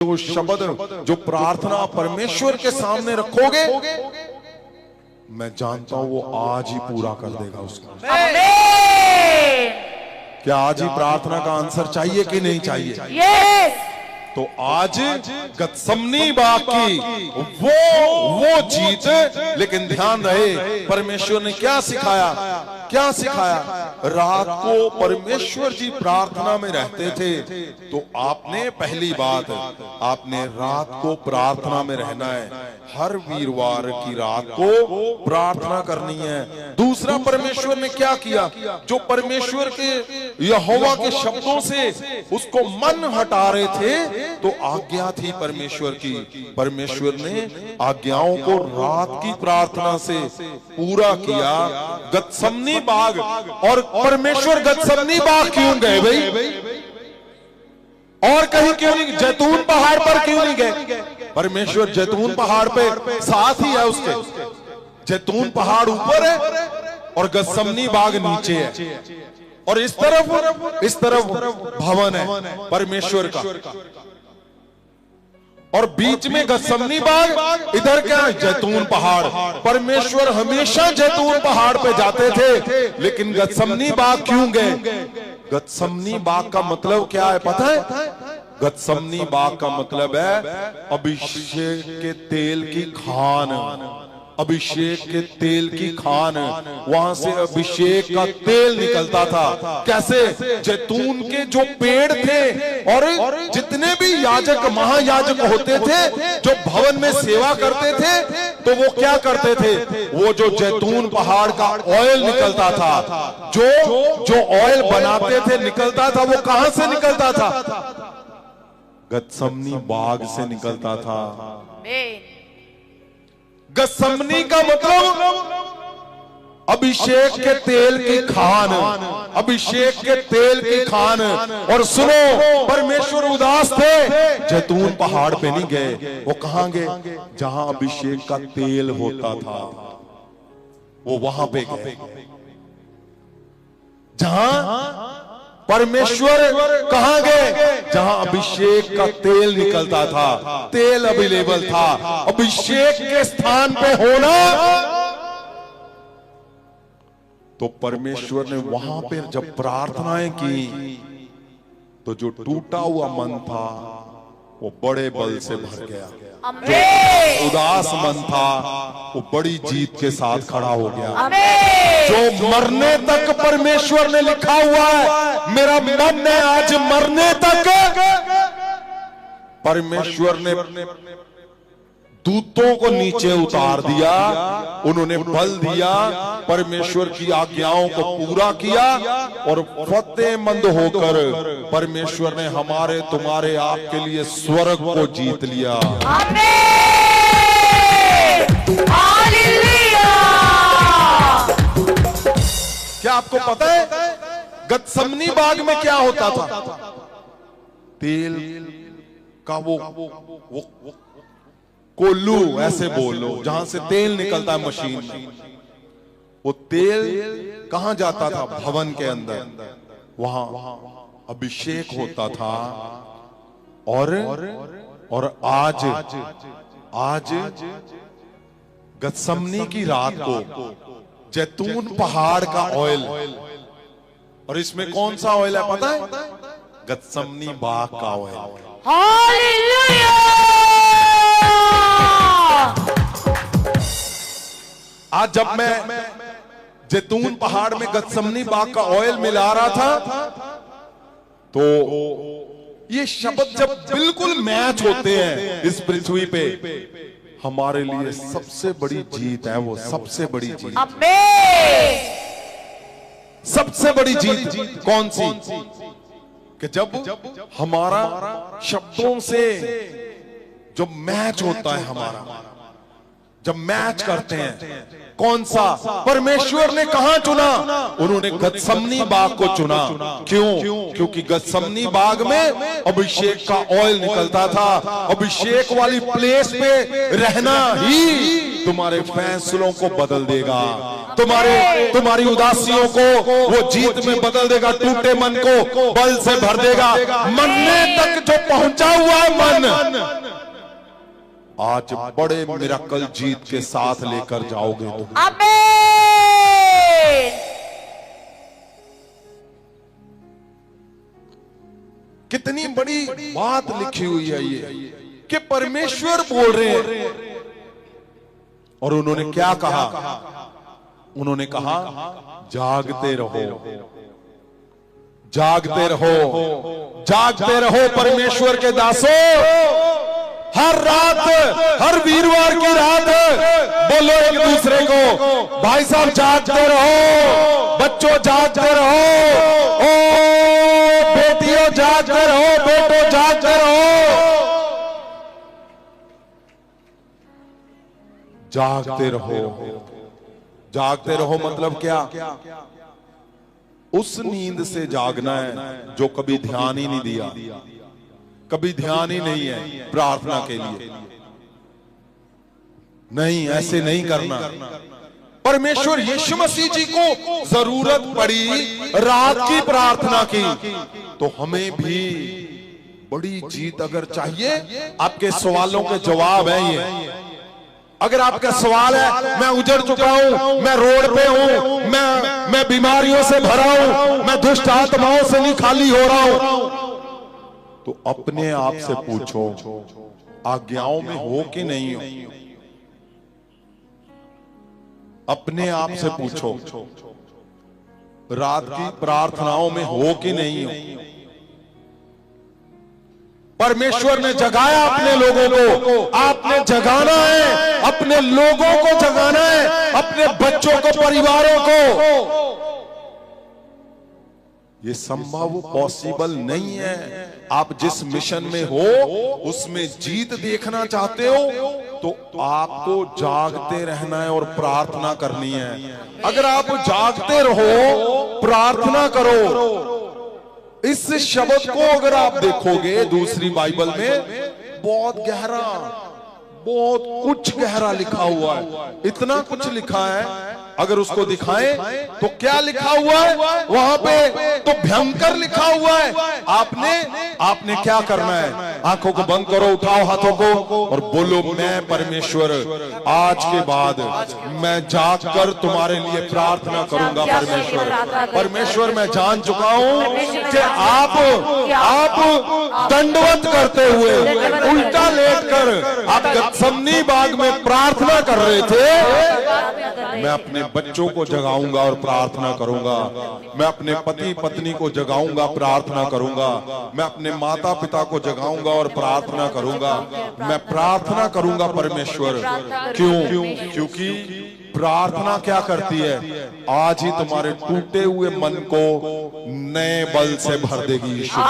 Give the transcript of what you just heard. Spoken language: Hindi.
जो शब्द, जो प्रार्थना परमेश्वर के सामने रखोगे, मैं जानता हूं वो आज ही पूरा कर देगा उसका। क्या आज ही प्रार्थना का आंसर चाहिए कि नहीं चाहिए? यस। तो आज गतसमनी बाग की वो जीत, लेकिन ध्यान रहे परमेश्वर ने क्या सिखाया, क्या सिखाया? रात को परमेश्वर जी प्रार्थना में रहते थे, तो आपने पहली बात, आपने रात को प्रार्थना में रहना है। हर वीरवार की रात को प्रार्थना करनी है। दूसरा, परमेश्वर ने क्या किया? जो परमेश्वर के यहोवा के शब्दों से उसको मन हटा रहे थे, तो आज्ञा थी परमेश्वर की। परमेश्वर ने आज्ञाओं को रात की प्रार्थना से पूरा किया। गतसमनी बाग, और परमेश्वर गतसमनी बाग क्यों गए भाई? और कहीं क्यों नहीं? जैतून पहाड़ पर क्यों नहीं गए? परमेश्वर जैतून पहाड़ पे साथ ही है उसके। जैतून पहाड़ ऊपर है और गतसमनी बाग नीचे है, और इस तरफ भवन है परमेश्वर का, और बीच में गतसमनी बाग। इधर क्या है? जैतून पहाड़। परमेश्वर हमेशा जैतून पहाड़ पे जाते थे, लेकिन गतसमनी बाग क्यों गए? गतसमनी बाग का मतलब क्या है पता है? गतसमनी बाग का मतलब है अभिषेक के तेल की खान। अभिषेक के तेल की खान, वहां से अभिषेक का तेल निकलता था। कैसे? जैतून के जो पेड़ थे, और जितने भी याजक महायाजक होते थे जो भवन में सेवा करते थे, तो वो क्या करते थे? वो जो जैतून पहाड़ का ऑयल निकलता था, जो ऑयल बनाते थे निकलता था, वो कहां से निकलता था? गतसमनी बाग से निकलता था। गतसमनी का मतलब अभिषेक के तेल की खान, अभिषेक के तेल की खान। और सुनो, परमेश्वर उदास थे, जैतून पहाड़ पे नहीं गए। वो कहां गए? जहां अभिषेक का तेल होता था, वो वहां पे गए। जहां परमेश्वर कहां गए? जहां अभिषेक का तेल निकलता था, तेल अवेलेबल था। अभिषेक के स्थान पे होना, तो परमेश्वर ने वहां पे जब प्रार्थनाएं की, तो जो टूटा हुआ मन था वो बड़े बल से भर गया। जो उदास मन था वो बड़ी जीत के साथ खड़ा हो गया। जो मरने तक परमेश्वर ने लिखा हुआ है, मेरा मन है आज मरने तक, परमेश्वर ने दूतों को नीचे उतार दिया, उन्होंने बल दिया, परमेश्वर की आज्ञाओं को पूरा किया, और फतेहमंद होकर परमेश्वर ने हमारे तुम्हारे आपके लिए स्वर्ग को जीत लिया। क्या आपको पता है गतसमनी बाग में क्या होता था? तेल का वो कोल्लू, ऐसे बोलो, जहां से तेल निकलता है मशीन में, वो तेल कहां जाता था? भवन के अंदर। वहां अभिषेक होता था। और आज गतसमनी की रात को जैतून पहाड़ का ऑयल, और इसमें कौन सा ऑयल है पता है? गतसमनी बाग का ऑयल। हालेलुया! आज जब मैं जैतून पहाड़ में गतसमनी बाग का ऑयल मिला रहा था, तो ये शब्द जब बिल्कुल मैच होते हैं इस पृथ्वी पे, हमारे लिए सबसे बड़ी जीत है वो। सबसे बड़ी जीत, सबसे बड़ी जीत कौन सी? कि जब हमारा शब्दों से जो मैच होता है, हमारा जब मैच करते हैं, कौन सा? परमेश्वर ने कहां चुना? उन्होंने गतसमनी बाग को चुना। क्यों? क्योंकि गतसमनी बाग में अभिषेक का ऑयल निकलता था। अभिषेक वाली प्लेस पे रहना ही तुम्हारे फैसलों को बदल देगा। तुम्हारी उदासियों को वो जीत में बदल देगा, टूटे मन को बल से भर देगा। मरने तक जो पहुंचा हुआ है मन, आज बड़े मिरेकल जीत के साथ लेकर जाओगे तुम। आमीन। कितनी बड़ी बात लिखी हुई है ये कि परमेश्वर बोल रहे हैं। और उन्होंने क्या कहा? उन्होंने कहा जागते रहो, जागते रहो, जागते रहो परमेश्वर के दासों। हर रात, हर वीरवार की रात बोलो एक दूसरे को, भाई साहब जागते रहो, बच्चों जागते रहो, ओ बेटियों जागते रहो, बेटो जागते रहो। जागते रहो, जागते रहो मतलब क्या? उस नींद से जागना है जो कभी ध्यान ही नहीं दिया, कभी ध्यान ही नहीं है प्रार्थना के लिए। नहीं, ऐसे नहीं करना। परमेश्वर यीशु मसीह जी को जरूरत पड़ी रात की प्रार्थना की, तो हमें भी बड़ी जीत अगर चाहिए। आपके सवालों के जवाब है ये। अगर आपका सवाल है मैं उजड़ चुका हूं, मैं रोड पे हूं, मैं बीमारियों से भरा हूं, मैं दुष्ट आत्माओं से नहीं खाली हो रहा हूं, तो अपने आप से पूछो आज्ञाओं में हो कि नहीं हो। अपने आप से पूछो रात की प्रार्थनाओं में हो कि नहीं हो। परमेश्वर ने जगाया अपने लोगों को, आपने जगाना है, अपने लोगों को जगाना है, अपने बच्चों को, परिवारों को। ये संभव पॉसिबल नहीं है। आप जिस मिशन में हो उसमें जीत देखना चाहते हो तो आपको जागते रहना है और प्रार्थना करनी है। अगर आप जागते रहो, प्रार्थना करो। इस शब्द को अगर आप देखोगे दूसरी बाइबल में बहुत गहरा, बहुत कुछ गहरा लिखा हुआ है। इतना कुछ लिखा है, अगर उसको दिखाएं तो क्या लिखा हुआ है वहां पे, तो भयंकर लिखा हुआ है। आपने क्या करना है? आंखों को बंद करो, उठाओ हाथों को और बोलो मैं परमेश्वर आज के बाद मैं जागकर तुम्हारे लिए प्रार्थना करूंगा। परमेश्वर मैं जान चुका हूं कि आप दंडवत करते हुए उल्टा लेटकर आप गत्समनी बाग में प्रार्थना कर रहे थे। मैं अपने बच्चों को जगाऊंगा और प्रार्थना करूंगा। मैं अपने पति पत्नी को जगाऊंगा, प्रार्थना करूंगा। मैं अपने माता पिता को जगाऊंगा और प्रार्थना करूंगा। मैं प्रार्थना करूंगा परमेश्वर। क्यों? क्योंकि प्रार्थना क्या करती है? आज ही तुम्हारे टूटे हुए मन को नए बल से भर देगी यीशु।